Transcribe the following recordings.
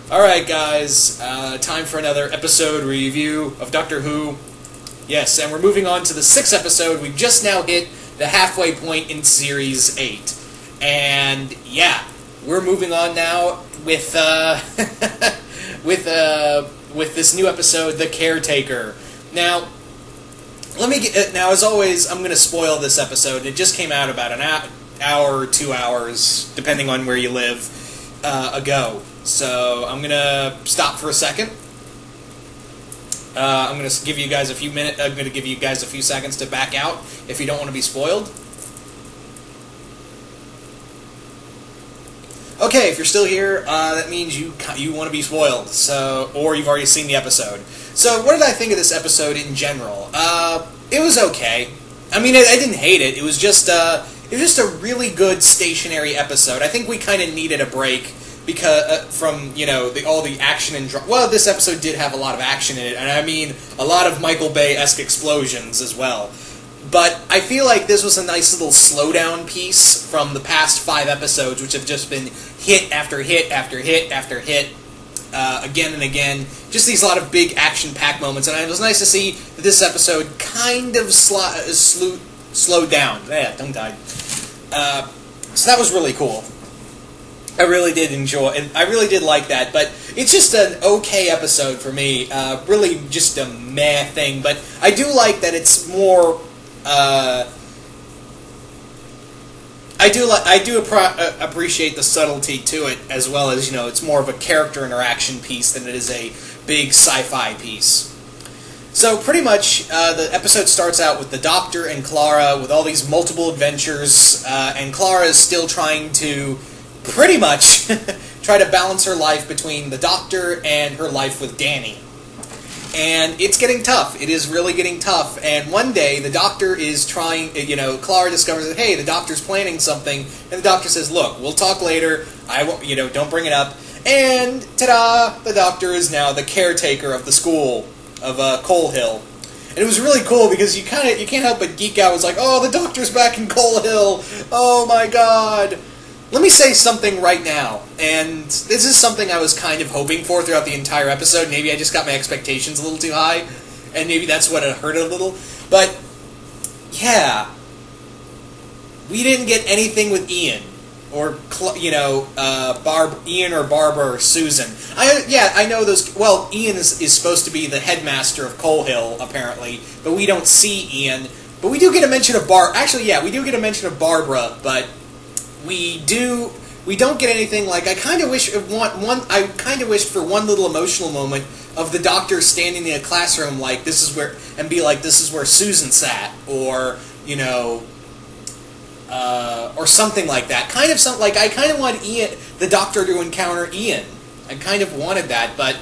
Alright, guys, time for another episode review of Doctor Who. Yes, and we're moving on to the 6th episode. We've just now hit the halfway point in Series 8. And, yeah, we're moving on now with, with this new episode, The Caretaker. Now, now, as always, I'm going to spoil this episode. It just came out about an hour or 2 hours, depending on where you live, ago. So I'm gonna stop for a second. I'm gonna give you guys a few minutes. I'm gonna give you guys a few seconds to back out if you don't want to be spoiled. Okay, if you're still here, that means you want to be spoiled. So, or you've already seen the episode. So, what did I think of this episode in general? It was okay. I mean, I didn't hate it. It was just a really good stationary episode. I think we kind of needed a break. Because from all the action and well, this episode did have a lot of action in it, and I mean a lot of Michael Bay-esque explosions as well. But I feel like this was a nice little slowdown piece from the past 5 episodes, which have just been hit after hit after hit after hit, again and again. Just these lot of big action-packed moments, and it was nice to see that this episode kind of slowed down. Yeah, tongue tied. So that was really cool. I really did enjoy, and I really did like that, but it's just an okay episode for me. Really just a meh thing, but I do like that it's more. I do appreciate the subtlety to it, as well as it's more of a character interaction piece than it is a big sci-fi piece. So pretty much, the episode starts out with the Doctor and Clara with all these multiple adventures, and Clara is still trying to. Pretty much try to balance her life between the Doctor and her life with Danny. And it's getting tough. It is really getting tough. And one day, the Doctor is trying, Clara discovers that, hey, the Doctor's planning something. And the Doctor says, look, we'll talk later. I won't, don't bring it up. And, ta-da, the Doctor is now the caretaker of the school of Coal Hill. And it was really cool because you can't help but geek out. It's like, oh, the Doctor's back in Coal Hill. Oh, my God. Let me say something right now, and this is something I was kind of hoping for throughout the entire episode. Maybe I just got my expectations a little too high, and maybe that's what it hurt a little. But, yeah, we didn't get anything with Ian, or, Ian or Barbara or Susan. I know those, well, Ian is supposed to be the headmaster of Coal Hill, apparently, but we don't see Ian. But we do get a mention of we do get a mention of Barbara, but... We don't get anything like I kind of wished for one little emotional moment of the Doctor standing in a classroom like this is where Susan sat, or or something like that. I kind of wanted the Doctor to encounter Ian. I kind of wanted that, but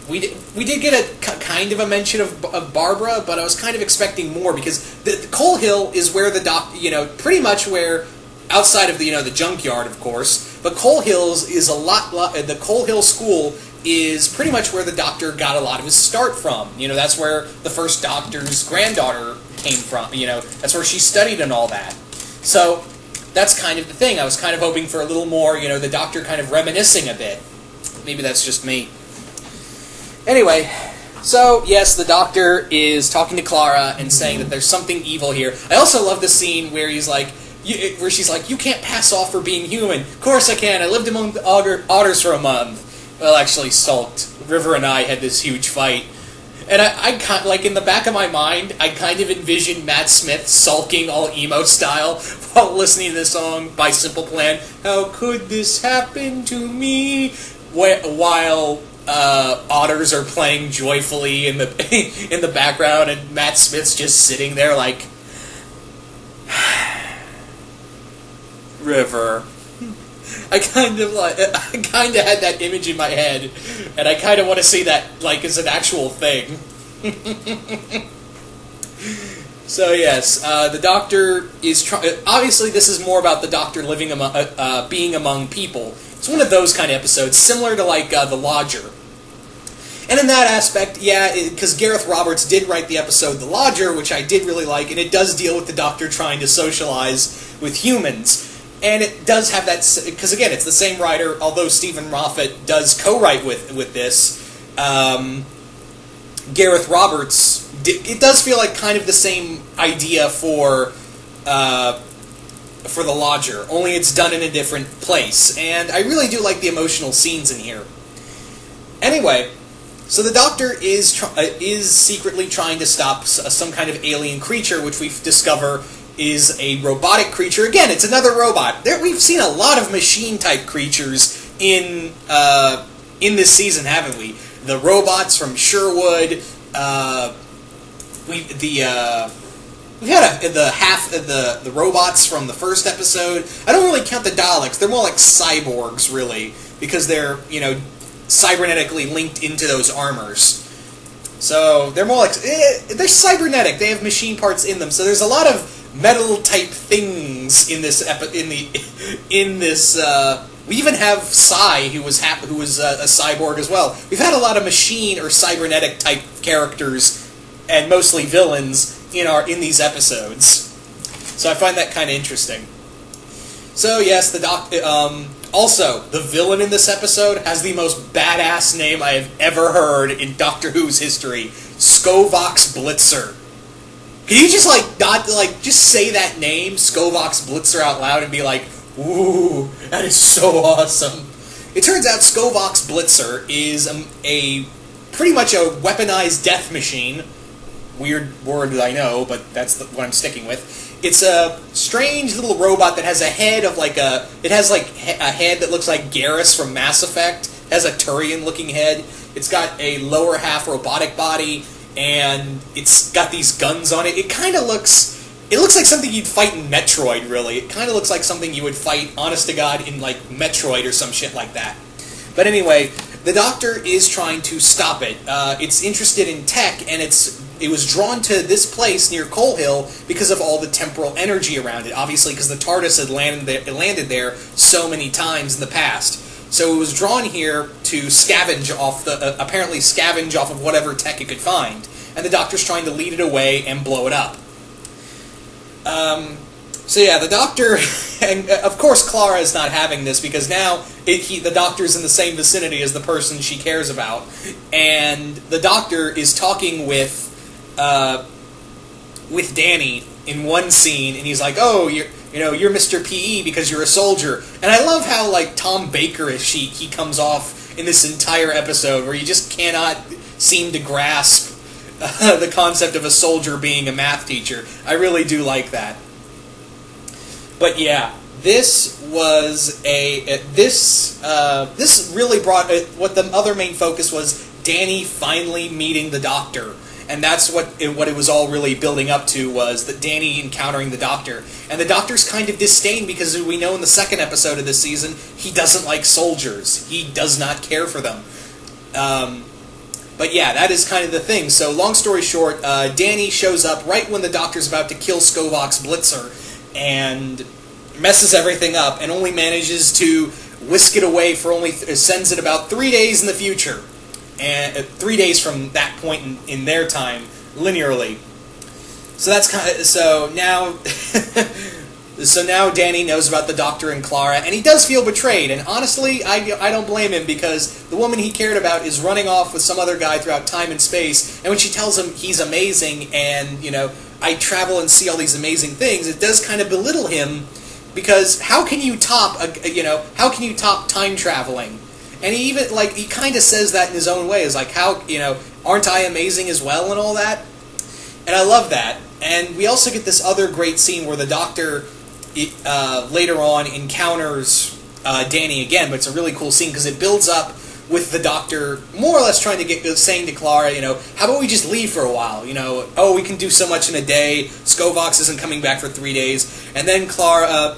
we did get a kind of a mention of Barbara, but I was kind of expecting more because the Coal Hill is where the pretty much where. Outside of the junkyard, of course, but Coal Hills is the Coal Hill School is pretty much where the Doctor got a lot of his start from. That's where the first Doctor's granddaughter came from. That's where she studied and all that. So that's kind of the thing. I was kind of hoping for a little more. The Doctor kind of reminiscing a bit. Maybe that's just me. Anyway. So, yes, the Doctor is talking to Clara and saying that there's something evil here. I also love the scene where he's like. Where she's like, you can't pass off for being human. Of course I can. I lived among the otters for a month. Well, actually, sulked. River and I had this huge fight. And I like, in the back of my mind, I kind of envisioned Matt Smith sulking all emo style while listening to the song by Simple Plan. How could this happen to me? While otters are playing joyfully in the background, and Matt Smith's just sitting there like... River. I kind of had that image in my head, and I kind of want to see that as an actual thing. So yes, the Doctor is obviously this is more about the Doctor living being among people. It's one of those kind of episodes, similar to The Lodger. And in that aspect, yeah, because Gareth Roberts did write the episode The Lodger, which I did really like, and it does deal with the Doctor trying to socialize with humans. And it does have that, because again, it's the same writer, although Stephen Moffat does co-write with this. Gareth Roberts, it does feel like kind of the same idea for The Lodger, only it's done in a different place. And I really do like the emotional scenes in here. Anyway, so the Doctor is secretly trying to stop some kind of alien creature, which we discover is a robotic creature. Again, it's another robot. We've seen a lot of machine-type creatures in this season, haven't we? The robots from Sherwood. We've had the robots from the first episode. I don't really count the Daleks. They're more like cyborgs, really, because they're cybernetically linked into those armors. So they're more like they're cybernetic. They have machine parts in them. So there's a lot of metal type things in this we even have Psy, who was a cyborg as well. We've had a lot of machine or cybernetic type characters, and mostly villains in these episodes. So I find that kind of interesting. So yes, also the villain in this episode has the most badass name I have ever heard in Doctor Who's history: Skovox Blitzer. Can you just just say that name, Skovox Blitzer, out loud and be like, ooh, that is so awesome. It turns out Skovox Blitzer is pretty much a weaponized death machine. Weird word, I know, but that's what I'm sticking with. It's a strange little robot that has a head of a head that looks like Garrus from Mass Effect. It has a Turian-looking head. It's got a lower half robotic body, and it's got these guns on it. It looks like something you'd fight in Metroid, really. It kind of looks like something you would fight, honest to God, in Metroid or some shit like that. But anyway, the Doctor is trying to stop it. It's interested in tech, and it was drawn to this place near Coal Hill because of all the temporal energy around it. Obviously, because the TARDIS had landed there so many times in the past. So it was drawn here to scavenge off of whatever tech it could find. And the Doctor's trying to lead it away and blow it up. So yeah, the Doctor, and of course Clara is not having this because now the Doctor's in the same vicinity as the person she cares about, and the Doctor is talking with Danny in one scene, and he's like, "Oh, you're Mr. PE because you're a soldier," and I love how Tom Baker-ish he comes off in this entire episode, where you just cannot seem to grasp the concept of a soldier being a math teacher. I really do like that. But yeah, this was this really brought what the other main focus was: Danny finally meeting the Doctor, and that's what it was all really building up to, was that Danny encountering the Doctor, and the Doctor's kind of disdain because we know in the second episode of this season he doesn't like soldiers. He does not care for them. But yeah, that is kind of the thing. So long story short, Danny shows up right when the Doctor's about to kill Skovox Blitzer and messes everything up, and only manages to whisk it away sends it about 3 days in the future, and 3 days from that point in their time, linearly. So that's so now Danny knows about the Doctor and Clara, and he does feel betrayed, and honestly, I don't blame him, because the woman he cared about is running off with some other guy throughout time and space, and when she tells him he's amazing, and, I travel and see all these amazing things, it does kind of belittle him, because how can you top time traveling? And he even, he kind of says that in his own way, is how, aren't I amazing as well, and all that? And I love that. And we also get this other great scene where the Doctor later on encounters Danny again, but it's a really cool scene because it builds up with the Doctor more or less saying to Clara, how about we just leave for a while? Oh, we can do so much in a day. Skovox isn't coming back for 3 days. And then Clara,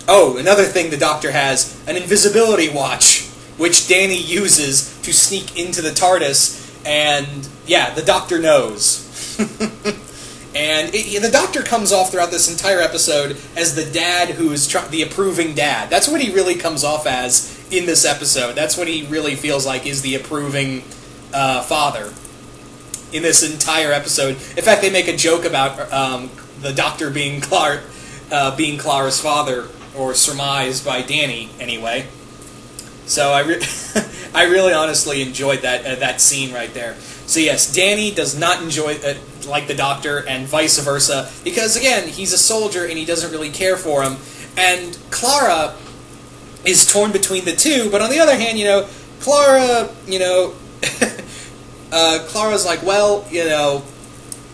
another thing the Doctor has, an invisibility watch, which Danny uses to sneak into the TARDIS, and yeah, the Doctor knows. And the Doctor comes off throughout this entire episode as the dad who is the approving dad. That's what he really comes off as in this episode. That's what he really feels like is the approving father in this entire episode. In fact, they make a joke about the Doctor being Clark, being Clara's father, or surmised by Danny anyway. So I really honestly enjoyed that scene right there. So yes, Danny does not enjoy like the Doctor, and vice versa, because again, he's a soldier and he doesn't really care for him. And Clara is torn between the two, but on the other hand, Clara, Clara's like, well,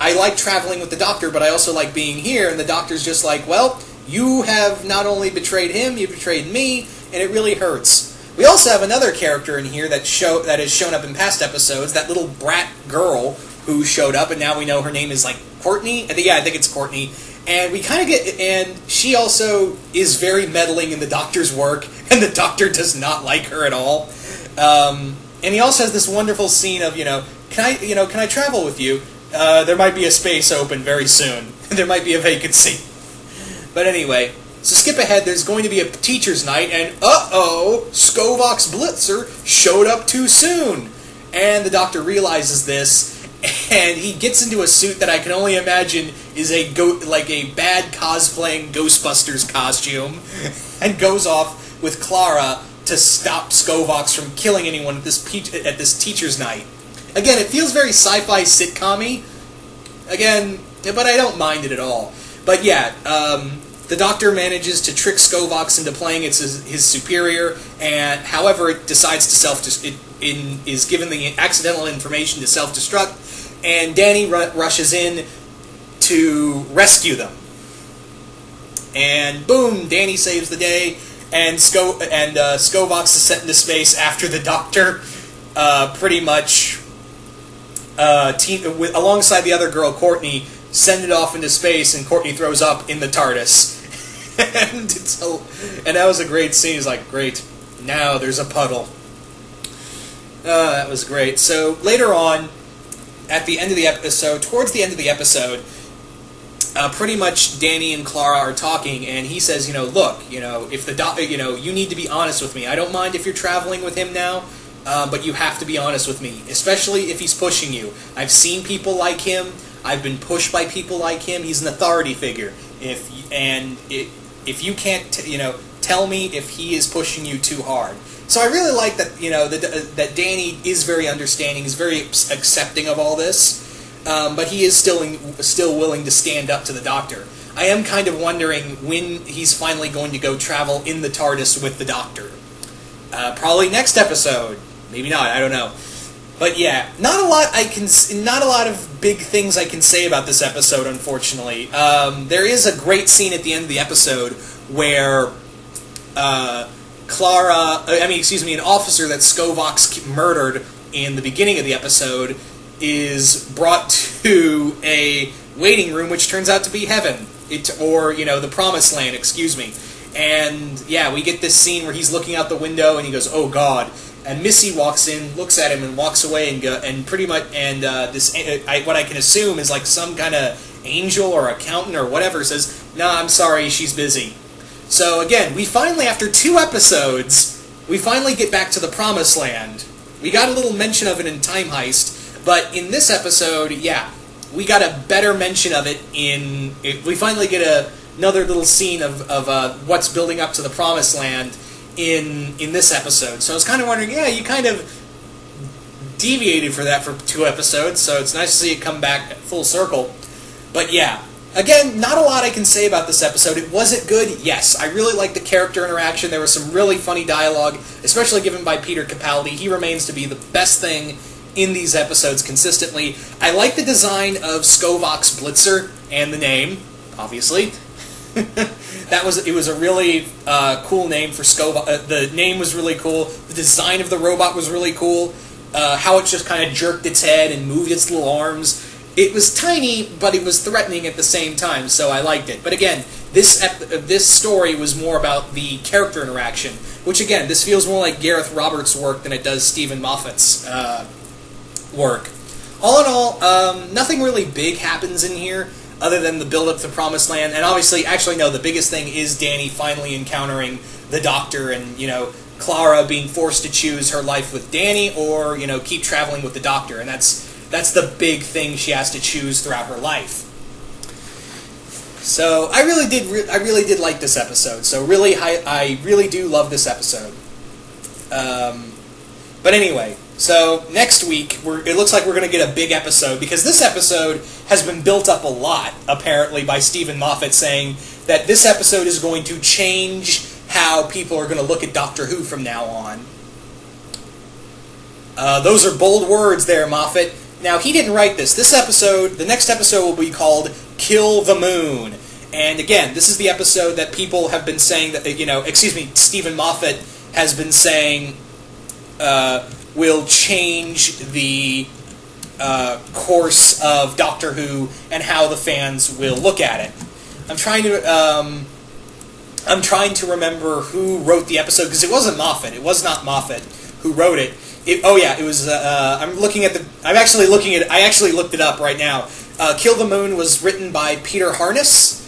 I like traveling with the Doctor, but I also like being here. And the Doctor's just like, well, you have not only betrayed him, you betrayed me, and it really hurts. We also have another character in here that has shown up in past episodes, that little brat girl who showed up, and now we know her name is like Courtney. I think it's Courtney. And we kind of and she also is very meddling in the Doctor's work, and the Doctor does not like her at all. And he also has this wonderful scene of, can I travel with you? There might be a space open very soon. There might be a vacancy. But anyway, so skip ahead, there's going to be a teacher's night, and Skovox Blitzer showed up too soon. And the Doctor realizes this, and he gets into a suit that I can only imagine is like a bad cosplaying Ghostbusters costume, and goes off with Clara to stop Skovox from killing anyone at this teacher's night. Again, it feels very sci-fi sitcom-y, again, but I don't mind it at all. But yeah, the Doctor manages to trick Skovox into playing his superior, and however it decides to is given the accidental information to self-destruct, and Danny rushes in to rescue them. And boom, Danny saves the day, and Skovox is sent into space after the Doctor pretty much alongside the other girl, Courtney, send it off into space, and Courtney throws up in the TARDIS. and that was a great scene. It's like, great, now there's a puddle. That was great. So later on, at the end of the episode, towards the end of the episode, pretty much Danny and Clara are talking, and he says, look, if the Doctor, you need to be honest with me. I don't mind if you're traveling with him now, but you have to be honest with me, especially if he's pushing you. I've seen people like him. I've been pushed by people like him. He's an authority figure. If you can't, tell me if he is pushing you too hard. So I really like that, that Danny is very understanding. He's very accepting of all this, but he is still willing to stand up to the Doctor. I am kind of wondering when he's finally going to go travel in the TARDIS with the Doctor. Probably next episode. Maybe not. I don't know. But yeah, not a lot of big things I can say about this episode, unfortunately. There is a great scene at the end of the episode where an officer that Skovox murdered in the beginning of the episode is brought to a waiting room, which turns out to be heaven, the promised land, excuse me. And yeah, we get this scene where he's looking out the window and he goes, "Oh God." And Missy walks in, looks at him, and walks away, what I can assume is like some kind of angel or accountant or whatever says, "Nah, I'm sorry, she's busy." So again, we finally, after 2 episodes, we finally get back to the Promised Land. We got a little mention of it in Time Heist, but in this episode, yeah, we got a better mention of it we finally get another little scene of what's building up to the Promised Land in this episode. So I was kind of wondering, yeah, you kind of deviated for that for 2 episodes, so it's nice to see it come back full circle. But yeah, again, not a lot I can say about this episode. Was it good? Yes. I really liked the character interaction. There was some really funny dialogue, especially given by Peter Capaldi. He remains to be the best thing in these episodes consistently. I like the design of Skovox Blitzer and the name, obviously. It was a really cool name for Skovox. The name was really cool. The design of the robot was really cool. How it just kind of jerked its head and moved its little arms. It was tiny, but it was threatening at the same time, so I liked it. But again, this story was more about the character interaction, which again, this feels more like Gareth Roberts' work than it does Stephen Moffat's work. All in all, nothing really big happens in here, other than the build-up to the Promised Land, and obviously, the biggest thing is Danny finally encountering the Doctor, and, Clara being forced to choose her life with Danny, or, keep traveling with the Doctor, and that's the big thing she has to choose throughout her life. So I really did like this episode. So I really do love this episode. But anyway, so next week it looks like we're going to get a big episode, because this episode has been built up a lot, apparently, by Stephen Moffat saying that this episode is going to change how people are going to look at Doctor Who from now on. Those are bold words there, Moffat. Now, he didn't write this. The next episode will be called Kill the Moon. And again, this is the episode that people have been saying that, Stephen Moffat has been saying will change the course of Doctor Who and how the fans will look at it. I'm trying to remember who wrote the episode, because it wasn't Moffat. It was not Moffat who wrote it. It was. I actually looked it up right now. Kill the Moon was written by Peter Harness.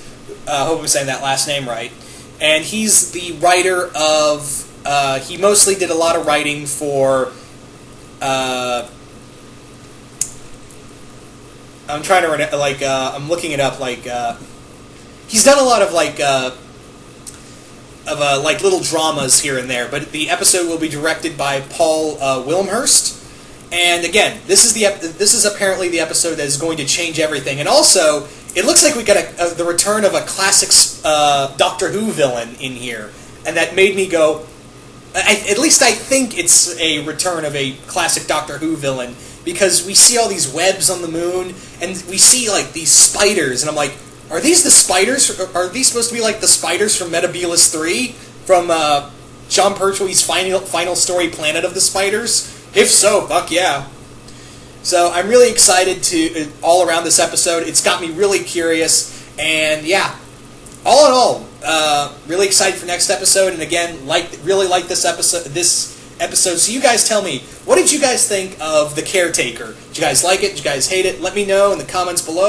I hope I'm saying that last name right. And he's the writer of. He mostly did a lot of writing for. I'm trying to I'm looking it up. He's done a lot of little dramas here and there, but the episode will be directed by Paul Wilmhurst. And again, this is apparently the episode that is going to change everything. And also, it looks like we got the return of a classic Doctor Who villain in here, and that made me go. At least I think it's a return of a classic Doctor Who villain, because we see all these webs on the moon, and we see these spiders, and I'm like, are these the spiders? Are these supposed to be like the spiders from Metebelis 3? From Jon Pertwee's final story, Planet of the Spiders? If so, fuck yeah. So I'm really excited all around this episode. It's got me really curious, and yeah, all in all, really excited for next episode. And again, really like this episode. So you guys tell me, what did you guys think of The Caretaker? Did you guys like it? Did you guys hate it? Let me know in the comments below.